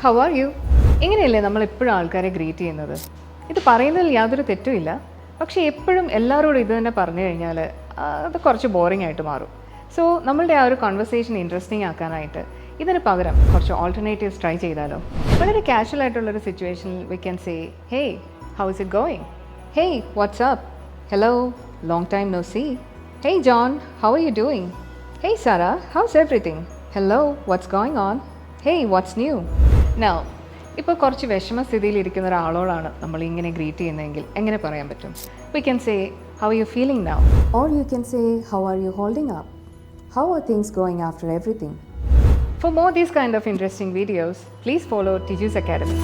How are U? ഇങ്ങനെയല്ലേ നമ്മൾ എപ്പോഴും ആൾക്കാരെ ഗ്രീറ്റ് ചെയ്യുന്നത്. ഇത് പറയുന്നതിൽ യാതൊരു തെറ്റുമില്ല. പക്ഷേ എപ്പോഴും എല്ലാവരോടും ഇത് തന്നെ പറഞ്ഞു കഴിഞ്ഞാൽ അത് കുറച്ച് ബോറിംഗ് ആയിട്ട് മാറും. സോ നമ്മളുടെ ആ ഒരു കോൺവെർസേഷൻ ഇൻട്രസ്റ്റിംഗ് ആക്കാനായിട്ട് ഇതിന് പകരം കുറച്ച് ഓൾട്ടർനേറ്റീവ്സ് ട്രൈ ചെയ്താലോ? വളരെ കാഷ്വൽ ആയിട്ടുള്ളൊരു സിറ്റുവേഷനിൽ we can say, hey, how is it going? Hey, what's up? Hello, long time no see. Hey John, how are you doing? Hey Sara, how's everything? Hello, what's going on? Hey, what's new? Now ഇപ്പോൾ കുറച്ച് വിഷമസ്ഥിതിയിലിരിക്കുന്ന ഒരാളോടാണ് നമ്മൾ ഇങ്ങനെ greet ചെയ്യുന്നതെങ്കിൽ എങ്ങനെ പറയാൻ പറ്റും? V can say, how are you feeling now? Or you can say, how are you holding up? How are things going after everything? For more these kind of interesting videos, please follow Tiju's Academy.